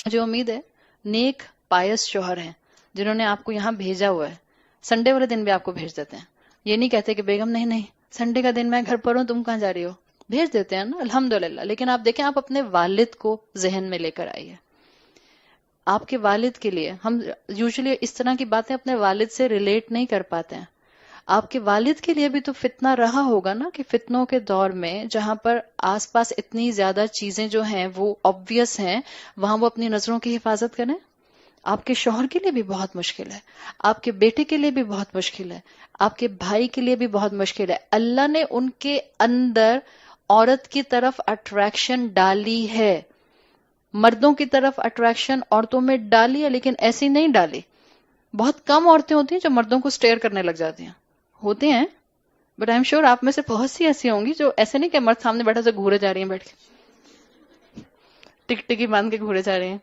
مجھے امید ہے نیک پائس شوہر ہیں جنہوں نے آپ کو یہاں بھیجا ہوا ہے. سنڈے والے دن بھی آپ کو بھیج دیتے ہیں. یہ نہیں کہتے کہ بیگم نہیں نہیں سنڈے کا دن میں گھر پر ہوں تم کہاں جا رہی ہو. بھیج دیتے ہیں نا الحمدللہ. لیکن آپ دیکھیں آپ اپنے والد کو ذہن میں لے کر آئیے. آپ کے والد کے لیے ہم یوزلی اس طرح کی باتیں اپنے والد سے ریلیٹ نہیں کر پاتے ہیں. آپ کے والد کے لیے بھی تو فتنہ رہا ہوگا نا کہ فتنوں کے دور میں جہاں پر آس پاس اتنی زیادہ چیزیں جو ہیں وہ obvious ہیں وہاں وہ اپنی نظروں کی حفاظت کریں. آپ کے شوہر کے لیے بھی بہت مشکل ہے, آپ کے بیٹے کے لیے بھی بہت مشکل ہے, آپ کے بھائی کے لیے بھی بہت مشکل ہے. اللہ نے ان کے اندر عورت کی طرف اٹریکشن ڈالی ہے, مردوں کی طرف اٹریکشن عورتوں میں ڈالی ہے, لیکن ایسی نہیں ڈالی. بہت کم عورتیں ہوتی ہیں جو مردوں کو سٹیئر کرنے لگ جاتی ہیں, ہوتے ہیں, بٹ آئی ایم شیور آپ میں سے بہت سی ایسی ہوں گی جو ایسے نہیں کہ مرد سامنے بیٹھا سے گھورے جا رہی ہیں, بیٹھ کے ٹک ٹکی باندھ کے گھورے جا رہے ہیں.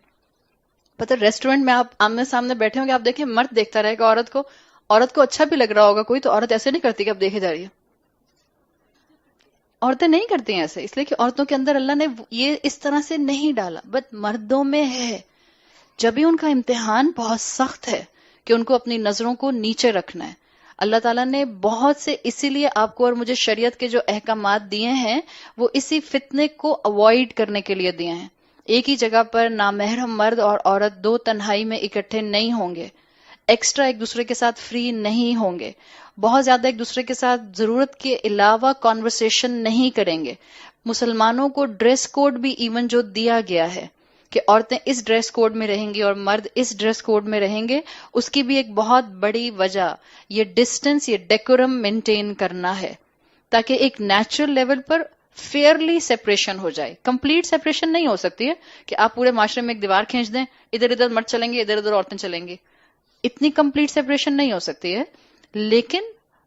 پتہ ریسٹورینٹ میں آپ آمنے سامنے بیٹھے ہوں گے, آپ دیکھیں مرد دیکھتا رہے گا عورت کو اچھا بھی لگ رہا ہوگا کوئی, تو عورت ایسے نہیں کرتی کہ اب دیکھے جا رہی ہے. عورتیں نہیں کرتی ہیں ایسے, اس لیے کہ عورتوں کے اندر اللہ نے یہ اس طرح سے نہیں ڈالا, بٹ مردوں میں ہے. جب بھی ان کا امتحان بہت سخت ہے کہ ان کو اپنی نظروں کو نیچے رکھنا ہے. اللہ تعالیٰ نے بہت سے اسی لیے آپ کو اور مجھے شریعت کے جو احکامات دیے ہیں وہ اسی فتنے کو اوائڈ کرنے کے لیے دیے ہیں. ایک ہی جگہ پر نامحرم مرد اور عورت دو تنہائی میں اکٹھے نہیں ہوں گے, ایکسٹرا ایک دوسرے کے ساتھ فری نہیں ہوں گے, بہت زیادہ ایک دوسرے کے ساتھ ضرورت کے علاوہ کانورسیشن نہیں کریں گے. مسلمانوں کو ڈریس کوڈ بھی ایون جو دیا گیا ہے کہ عورتیں اس ڈریس کوڈ میں رہیں گی اور مرد اس ڈریس کوڈ میں رہیں گے, اس کی بھی ایک بہت بڑی وجہ یہ ڈسٹنس, یہ ڈیکورم مینٹین کرنا ہے تاکہ ایک نیچرل لیول پر فیئرلی سیپریشن ہو جائے. کمپلیٹ سیپریشن نہیں ہو سکتی ہے کہ آپ پورے معاشرے میں ایک دیوار کھینچ دیں, ادھر ادھر مرد چلیں گے, ادھر ادھر عورتیں چلیں گی, اتنی کمپلیٹ سیپریشن نہیں ہو سکتی ہے. لیکن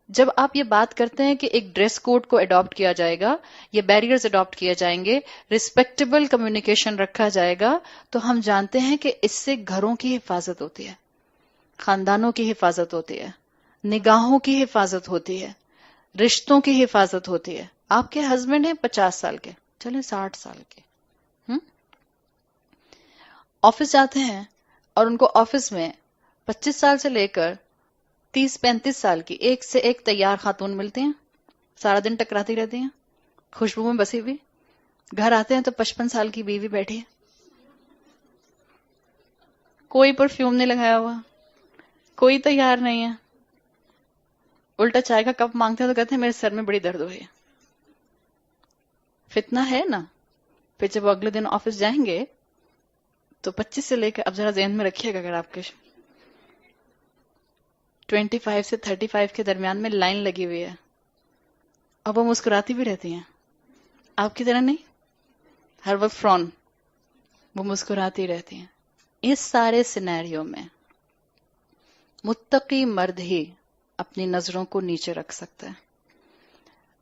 جب آپ یہ بات کرتے ہیں کہ ایک ڈریس کوڈ کو اڈاپٹ کیا جائے گا, یہ بیریئرز اڈاپٹ کیے جائیں گے, رسپیکٹیبل کمیونیکیشن رکھا جائے گا, تو ہم جانتے ہیں کہ اس سے گھروں کی حفاظت ہوتی ہے, خاندانوں کی حفاظت ہوتی ہے, نگاہوں کی حفاظت ہوتی ہے, رشتوں کی حفاظت ہوتی ہے. آپ کے ہسبینڈ ہیں 50 سال کے, چلیں 60 سال کے, آفس جاتے ہیں اور ان کو آفس میں 25 سال سے لے کر 30-35 سال کی ایک سے ایک تیار خاتون ملتی ہیں, سارا دن ٹکراتی رہتی ہیں, خوشبو میں بسی ہوئی. گھر آتے ہیں تو 55 سال کی بیوی بیٹھی ہے, کوئی پرفیوم نہیں لگایا ہوا, کوئی تیار نہیں ہے, الٹا چائے کا کپ مانگتے ہیں تو کہتے ہیں میرے سر میں بڑی درد ہوئی ہے. فتنہ ہے نا. پھر جب وہ اگلے دن آفس جائیں گے تو 25 سے لے کر, اب ذرا ذہن میں رکھیے گا, اگر آپ کے 25 سے 35 کے درمیان میں لائن لگی ہوئی ہے اور وہ مسکراتی بھی رہتی ہیں, آپ کی طرح نہیں, ہر وقت فرون, وہ مسکراتی رہتی ہیں. اس سارے سینیریو میں متقی مرد ہی اپنی نظروں کو نیچے رکھ سکتا ہے.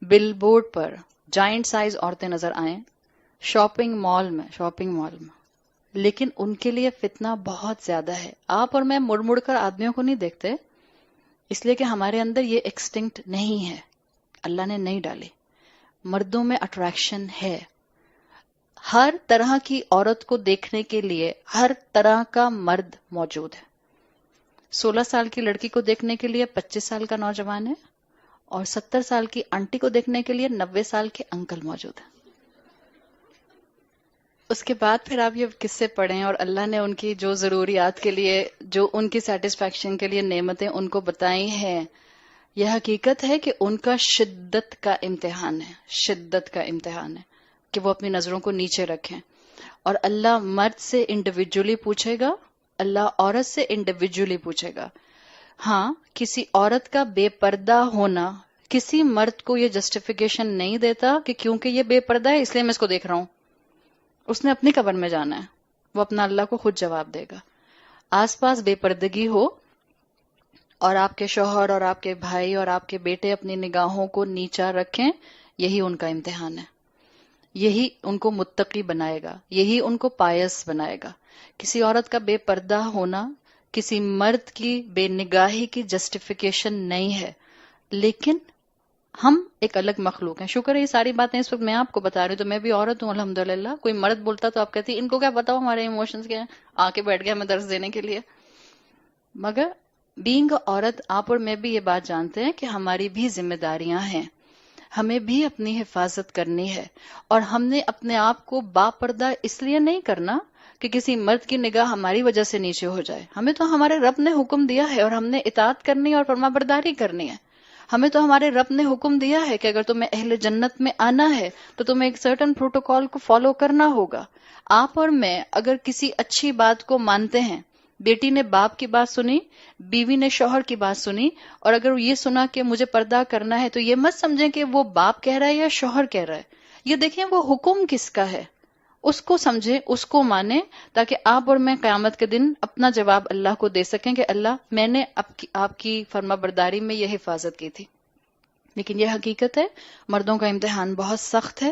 بل بورڈ پر جائنٹ سائز عورتیں نظر آئیں, شاپنگ مال میں, لیکن ان کے لیے فتنہ بہت زیادہ ہے. آپ اور میں مڑ مڑ کر آدمیوں کو نہیں دیکھتے, اس لیے کہ ہمارے اندر یہ ایکسٹنکٹ نہیں ہے, اللہ نے نہیں ڈالی. مردوں میں اٹریکشن ہے, ہر طرح کی عورت کو دیکھنے کے لیے ہر طرح کا مرد موجود ہے. 16 سال کی لڑکی کو دیکھنے کے لیے 25 سال کا نوجوان ہے, اور 70 سال کی آنٹی کو دیکھنے کے لیے 90 سال کے انکل موجود ہیں. اس کے بعد پھر آپ یہ قصے پڑھیں اور اللہ نے ان کی جو ضروریات کے لیے, جو ان کی سیٹسفیکشن کے لیے نعمتیں ان کو بتائی ہیں, یہ حقیقت ہے کہ ان کا شدت کا امتحان ہے کہ وہ اپنی نظروں کو نیچے رکھیں. اور اللہ مرد سے انڈیویجولی پوچھے گا, اللہ عورت سے انڈیویجولی پوچھے گا. ہاں, کسی عورت کا بے پردہ ہونا کسی مرد کو یہ جسٹیفیکیشن نہیں دیتا کہ کیونکہ یہ بے پردہ ہے اس لیے میں اس کو دیکھ رہا ہوں. اس نے اپنی قبر میں جانا ہے, وہ اپنا اللہ کو خود جواب دے گا. آس پاس بے پردگی ہو اور آپ کے شوہر اور آپ کے بھائی اور آپ کے بیٹے اپنی نگاہوں کو نیچا رکھیں, یہی ان کا امتحان ہے, یہی ان کو متقی بنائے گا, یہی ان کو پائس بنائے گا. کسی عورت کا بے پردہ ہونا کسی مرد کی بے نگاہی کی جسٹیفیکیشن نہیں ہے, لیکن ہم ایک الگ مخلوق ہیں. شکر ہے یہ ساری باتیں اس وقت میں آپ کو بتا رہی ہوں، تو میں بھی عورت ہوں الحمدللہ. کوئی مرد بولتا تو آپ کہتی ان کو کیا پتا ہمارے ایموشنز کیا ہیں، آ کے بیٹھ گیا ہمیں درس دینے کے لیے. مگر بینگ عورت آپ اور میں بھی یہ بات جانتے ہیں کہ ہماری بھی ذمہ داریاں ہیں، ہمیں بھی اپنی حفاظت کرنی ہے. اور ہم نے اپنے آپ کو باپردہ اس لیے نہیں کرنا کہ کسی مرد کی نگاہ ہماری وجہ سے نیچے ہو جائے. ہمیں تو ہمارے رب نے حکم دیا ہے اور ہم نے اطاعت کرنی ہے اور فرما برداری کرنی ہے. ہمیں تو ہمارے رب نے حکم دیا ہے کہ اگر تمہیں اہل جنت میں آنا ہے تو تمہیں ایک سرٹن پروٹوکول کو فالو کرنا ہوگا. آپ اور میں اگر کسی اچھی بات کو مانتے ہیں، بیٹی نے باپ کی بات سنی، بیوی نے شوہر کی بات سنی، اور اگر یہ سنا کہ مجھے پردہ کرنا ہے، تو یہ مت سمجھیں کہ وہ باپ کہہ رہا ہے یا شوہر کہہ رہا ہے. یہ دیکھیں وہ حکم کس کا ہے، اس کو سمجھیں، اس کو مانیں، تاکہ آپ اور میں قیامت کے دن اپنا جواب اللہ کو دے سکیں کہ اللہ میں نے آپ کی فرما برداری میں یہ حفاظت کی تھی. لیکن یہ حقیقت ہے مردوں کا امتحان بہت سخت ہے.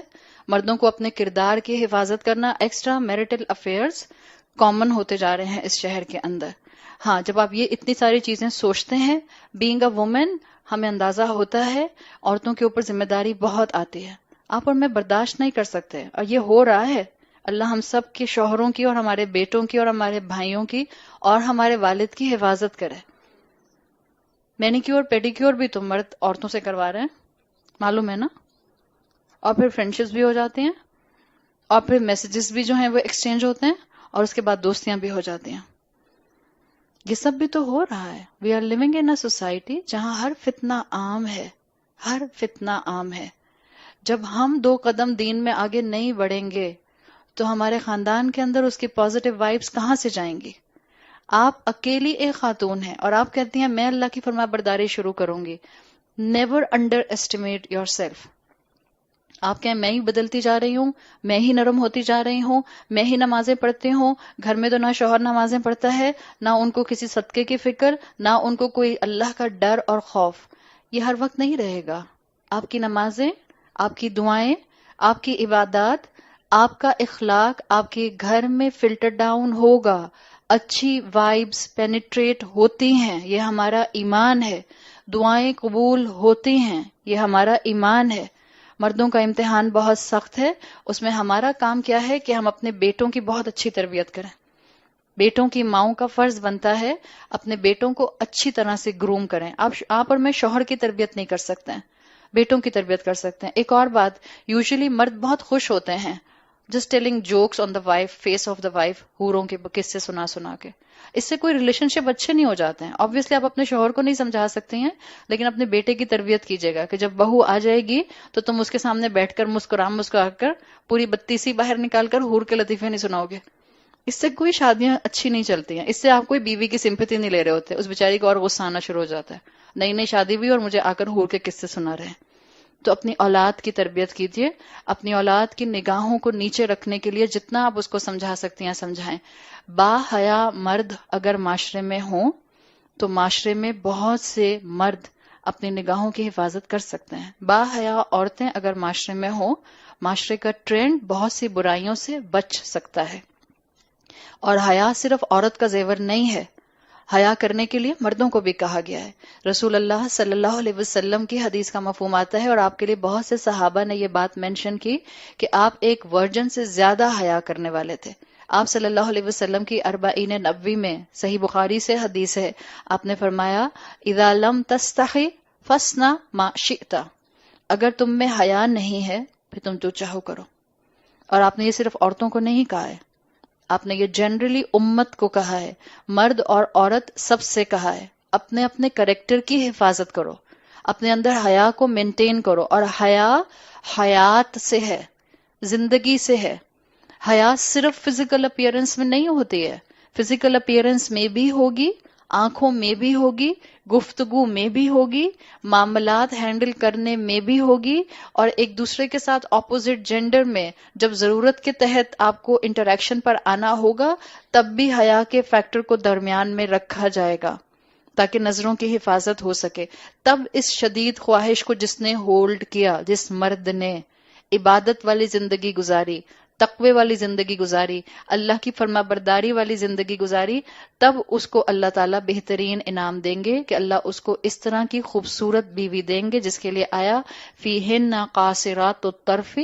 مردوں کو اپنے کردار کی حفاظت کرنا، ایکسٹرا میرٹل افیئرز کامن ہوتے جا رہے ہیں اس شہر کے اندر. ہاں، جب آپ یہ اتنی ساری چیزیں سوچتے ہیں بینگ اے وومن، ہمیں اندازہ ہوتا ہے عورتوں کے اوپر ذمہ داری بہت آتی ہے. آپ اور میں برداشت نہیں کر سکتے، اور یہ ہو رہا ہے. اللہ ہم سب کے شوہروں کی اور ہمارے بیٹوں کی اور ہمارے بھائیوں کی اور ہمارے والد کی حفاظت کرے. مینیکیور پیڈیکیور بھی تو مرد عورتوں سے کروا رہے ہیں، معلوم ہے نا. اور پھر فرینڈشپس بھی ہو جاتی ہیں، اور پھر میسیجز بھی جو ہیں وہ ایکسچینج ہوتے ہیں، اور اس کے بعد دوستیاں بھی ہو جاتی ہیں. یہ سب بھی تو ہو رہا ہے. We are living in a society جہاں ہر فتنہ عام ہے، ہر فتنہ عام ہے. جب ہم 2 قدم دین میں آگے نہیں بڑھیں گے تو ہمارے خاندان کے اندر اس کی پازیٹیو وائبس کہاں سے جائیں گی؟ آپ اکیلی ایک خاتون ہیں اور آپ کہتی ہیں میں اللہ کی فرما برداری شروع کروں گی. Never under estimate your self. آپ کہیں میں ہی بدلتی جا رہی ہوں، میں ہی نرم ہوتی جا رہی ہوں، میں ہی نمازیں پڑھتی ہوں. گھر میں تو نہ شوہر نمازیں پڑھتا ہے، نہ ان کو کسی صدقے کی فکر، نہ ان کو کوئی اللہ کا ڈر اور خوف. یہ ہر وقت نہیں رہے گا. آپ کی نمازیں، آپ کی دعائیں، آپ کی عبادات، آپ کا اخلاق آپ کے گھر میں فلٹر ڈاؤن ہوگا. اچھی وائبس پینیٹریٹ ہوتی ہیں، یہ ہمارا ایمان ہے. دعائیں قبول ہوتی ہیں، یہ ہمارا ایمان ہے. مردوں کا امتحان بہت سخت ہے. اس میں ہمارا کام کیا ہے کہ ہم اپنے بیٹوں کی بہت اچھی تربیت کریں. بیٹوں کی ماؤں کا فرض بنتا ہے اپنے بیٹوں کو اچھی طرح سے گروم کریں. آپ اور میں شوہر کی تربیت نہیں کر سکتے ہیں، بیٹوں کی تربیت کر سکتے ہیں. ایک اور بات، یوزلی مرد بہت خوش ہوتے ہیں just telling jokes on the wife, face of the wife, ہوروں کے قصے سنا سنا کے. اس سے کوئی ریلیشن شپ اچھے نہیں ہو جاتے ہیں. آبویسلی آپ اپنے شوہر کو نہیں سمجھا سکتے ہیں، لیکن اپنے بیٹے کی تربیت کیجیے گا کہ جب بہو آ جائے گی تو تم اس کے سامنے بیٹھ کر مسکرا کر پوری بتیسی باہر نکال کر ہور کے لطیفے نہیں سناؤ گے. اس سے کوئی شادیاں اچھی نہیں چلتی ہیں. اس سے آپ کوئی بیوی کی سمپیتی نہیں لے رہے ہوتے، اس بیچاری کو اور غصہ آنا شروع ہو جاتا ہے. نئی نئی شادی ہوئی اور مجھے آ کر ہور کے قصے سنا رہے ہیں. تو اپنی اولاد کی تربیت کیجیے. اپنی اولاد کی نگاہوں کو نیچے رکھنے کے لیے جتنا آپ اس کو سمجھا سکتی ہیں سمجھائیں. با حیا مرد اگر معاشرے میں ہوں تو معاشرے میں بہت سے مرد اپنی نگاہوں کی حفاظت کر سکتے ہیں. با حیا عورتیں اگر معاشرے میں ہوں، معاشرے کا ٹرینڈ بہت سی برائیوں سے بچ سکتا ہے. اور حیا صرف عورت کا زیور نہیں ہے، حیا کرنے کے لیے مردوں کو بھی کہا گیا ہے. رسول اللہ صلی اللہ علیہ وسلم کی حدیث کا مفہوم آتا ہے، اور آپ کے لیے بہت سے صحابہ نے یہ بات مینشن کی کہ آپ ایک ورجن سے زیادہ حیا کرنے والے تھے. آپ صلی اللہ علیہ وسلم کی اربعین نبوی میں صحیح بخاری سے حدیث ہے، آپ نے فرمایا اذا لم تستحی فاصنع ما شئت. اگر تم میں حیا نہیں ہے پھر تم جو چاہو کرو. اور آپ نے یہ صرف عورتوں کو نہیں کہا ہے، آپ نے یہ جنرلی امت کو کہا ہے. مرد اور عورت سب سے کہا ہے اپنے اپنے کریکٹر کی حفاظت کرو، اپنے اندر حیا کو مینٹین کرو. اور حیا حیات سے ہے، زندگی سے ہے. حیا صرف فزیکل اپیئرنس میں نہیں ہوتی ہے، فزیکل اپیئرنس میں بھی ہوگی، آنکھوں میں بھی ہوگی، گفتگو میں بھی ہوگی، معاملات ہینڈل کرنے میں بھی ہوگی، اور ایک دوسرے کے ساتھ اپوزٹ جینڈر میں جب ضرورت کے تحت آپ کو انٹریکشن پر آنا ہوگا تب بھی حیا کے فیکٹر کو درمیان میں رکھا جائے گا تاکہ نظروں کی حفاظت ہو سکے. تب اس شدید خواہش کو جس نے ہولڈ کیا، جس مرد نے عبادت والی زندگی گزاری، تقوی والی زندگی گزاری، اللہ کی فرما برداری والی زندگی گزاری، تب اس کو اللہ تعالیٰ بہترین انعام دیں گے کہ اللہ اس کو اس طرح کی خوبصورت بیوی دیں گے جس کے لیے آیا فیہن قاصرات الطرف،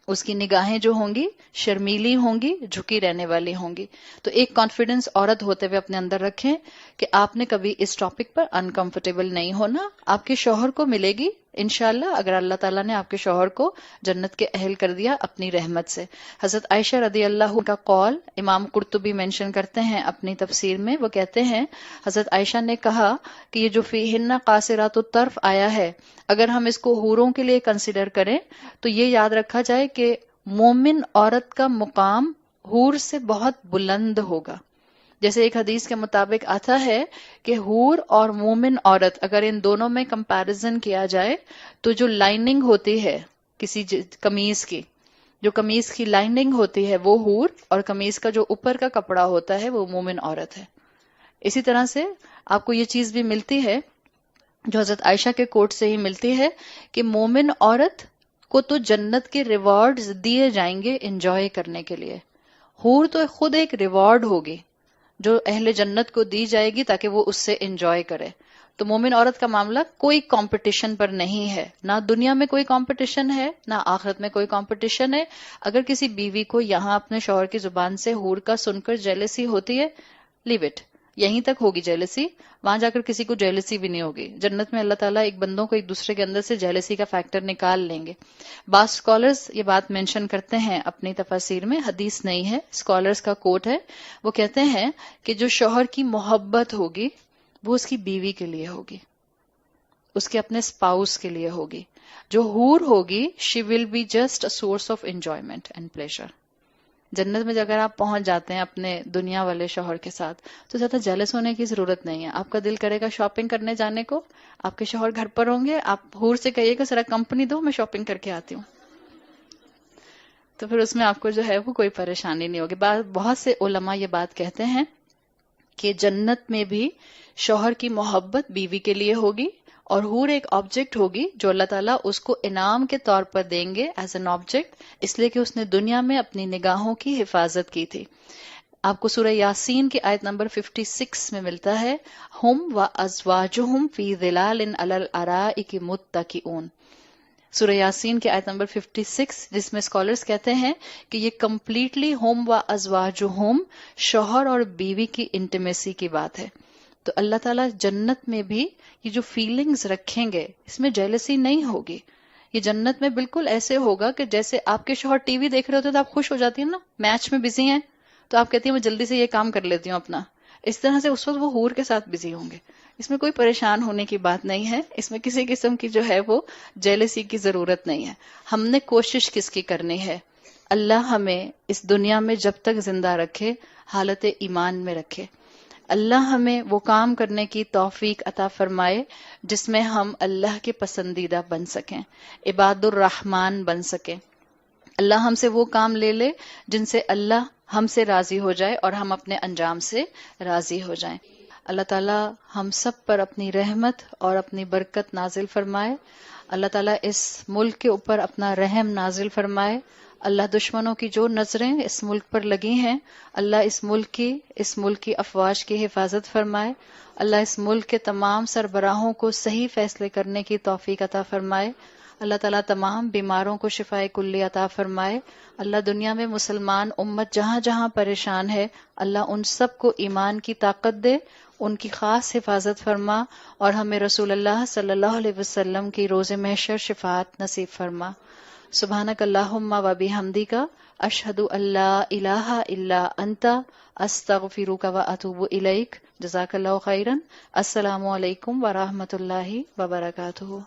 اس کی نگاہیں جو ہوں گی شرمیلی ہوں گی، جھکی رہنے والی ہوں گی۔ تو ایک کانفیڈنس عورت ہوتے ہوئے اپنے اندر رکھیں کہ آپ نے کبھی اس ٹاپک پر انکمفرٹیبل نہیں ہونا، آپ کے شوہر کو ملے گی انشاءاللہ، اگر اللہ تعالیٰ نے آپ کے شوہر کو جنت کے اہل کر دیا اپنی رحمت سے۔ حضرت عائشہ رضی اللہ کا قول امام قرطبی مینشن کرتے ہیں اپنی تفسیر میں، وہ کہتے ہیں حضرت عائشہ نے کہا کہ یہ جو فیہن قاصرات الطرف آیا ہے، اگر ہم اس کو حوروں کے لیے کنسیڈر کریں تو یہ یاد رکھا جائے کہ مومن عورت کا مقام حور سے بہت بلند ہوگا۔ جیسے ایک حدیث کے مطابق آتا ہے کہ حور اور مومن عورت اگر ان دونوں میں کمپیرزن کیا جائے تو جو لائننگ ہوتی ہے کسی قمیص کی، جو قمیص کی لائننگ ہوتی ہے وہ حور، اور قمیص کا جو اوپر کا کپڑا ہوتا ہے وہ مومن عورت ہے۔ اسی طرح سے آپ کو یہ چیز بھی ملتی ہے جو حضرت عائشہ کے کوٹ سے ہی ملتی ہے کہ مومن عورت کو تو جنت کے ریوارڈز دیے جائیں گے انجوائے کرنے کے لیے، حور تو خود ایک ریوارڈ ہوگی جو اہل جنت کو دی جائے گی تاکہ وہ اس سے انجوائے کرے۔ تو مومن عورت کا معاملہ کوئی کمپٹیشن پر نہیں ہے، نہ دنیا میں کوئی کمپٹیشن ہے نہ آخرت میں کوئی کمپٹیشن ہے۔ اگر کسی بیوی کو یہاں اپنے شوہر کی زبان سے حور کا سن کر جیلسی ہوتی ہے، لیو اٹ، یہیں تک ہوگی جیلسی، وہاں جا کر کسی کو جیلسی بھی نہیں ہوگی۔ جنت میں اللہ تعالیٰ ایک بندوں کو ایک دوسرے کے اندر سے جیلسی کا فیکٹر نکال لیں گے۔ بعض اسکالرز یہ بات مینشن کرتے ہیں اپنی تفاسیر میں، حدیث نہیں ہے، اسکالرز کا کوٹ ہے، وہ کہتے ہیں کہ جو شوہر کی محبت ہوگی وہ اس کی بیوی کے لیے ہوگی، اس کے اپنے اسپاؤس کے لیے ہوگی۔ جو حور ہوگی she will be just a source of enjoyment and pleasure. جنت میں اگر آپ پہنچ جاتے ہیں اپنے دنیا والے شوہر کے ساتھ تو زیادہ جیلس ہونے کی ضرورت نہیں ہے۔ آپ کا دل کرے گا شاپنگ کرنے جانے کو، آپ کے شوہر گھر پر ہوں گے، آپ حور سے کہیے کہ ذرا کمپنی دو، میں شاپنگ کر کے آتی ہوں، تو پھر اس میں آپ کو جو ہے وہ کوئی پریشانی نہیں ہوگی۔ بہت سے علماء یہ بات کہتے ہیں کہ جنت میں بھی شوہر کی محبت بیوی کے لیے ہوگی، اور حور ایک آبجیکٹ ہوگی جو اللہ تعالیٰ اس کو انعام کے طور پر دیں گے ایز این آبجیکٹ، اس لیے کہ اس نے دنیا میں اپنی نگاہوں کی حفاظت کی تھی۔ آپ کو سورہ یاسین کی آیت نمبر 56 میں ملتا ہے ہم وازواجہم فی ظلال علی الارائک متکئون۔ سورہ یاسین کی آیت نمبر 56 جس میں اسکالرز کہتے ہیں کہ یہ کمپلیٹلی ہم وازواجہم شوہر اور بیوی کی انٹیمیسی کی بات ہے۔ تو اللہ تعالیٰ جنت میں بھی یہ جو فیلنگز رکھیں گے اس میں جیلسی نہیں ہوگی۔ یہ جنت میں بالکل ایسے ہوگا کہ جیسے آپ کے شوہر ٹی وی دیکھ رہے ہوتے ہیں تو آپ خوش ہو جاتی ہیں نا، میچ میں بزی ہیں تو آپ کہتی ہیں میں جلدی سے یہ کام کر لیتی ہوں اپنا، اس طرح سے اس وقت وہ حور کے ساتھ بزی ہوں گے۔ اس میں کوئی پریشان ہونے کی بات نہیں ہے، اس میں کسی قسم کی جو ہے وہ جیلسی کی ضرورت نہیں ہے۔ ہم نے کوشش کس کی کرنی ہے؟ اللہ ہمیں اس دنیا میں جب تک زندہ رکھے حالت ایمان میں رکھے، اللہ ہمیں وہ کام کرنے کی توفیق عطا فرمائے جس میں ہم اللہ کے پسندیدہ بن سکیں، عباد الرحمن بن سکیں۔ اللہ ہم سے وہ کام لے لے جن سے اللہ ہم سے راضی ہو جائے اور ہم اپنے انجام سے راضی ہو جائیں۔ اللہ تعالیٰ ہم سب پر اپنی رحمت اور اپنی برکت نازل فرمائے۔ اللہ تعالیٰ اس ملک کے اوپر اپنا رحم نازل فرمائے۔ اللہ دشمنوں کی جو نظریں اس ملک پر لگی ہیں، اللہ اس ملک کی افواج کی حفاظت فرمائے۔ اللہ اس ملک کے تمام سربراہوں کو صحیح فیصلے کرنے کی توفیق عطا فرمائے۔ اللہ تعالیٰ تمام بیماروں کو شفائے کلی عطا فرمائے۔ اللہ دنیا میں مسلمان امت جہاں جہاں پریشان ہے، اللہ ان سب کو ایمان کی طاقت دے، ان کی خاص حفاظت فرما، اور ہمیں رسول اللہ صلی اللہ علیہ وسلم کی روز محشر شفاعت نصیب فرما۔ سبحانک اللہم و بحمدک، اشہد ان لا الہ الا انت، استغفرک و اتوب الیک۔ جزاک اللہ خیرا۔ السلام علیکم ورحمۃ اللہ وبرکاتہ۔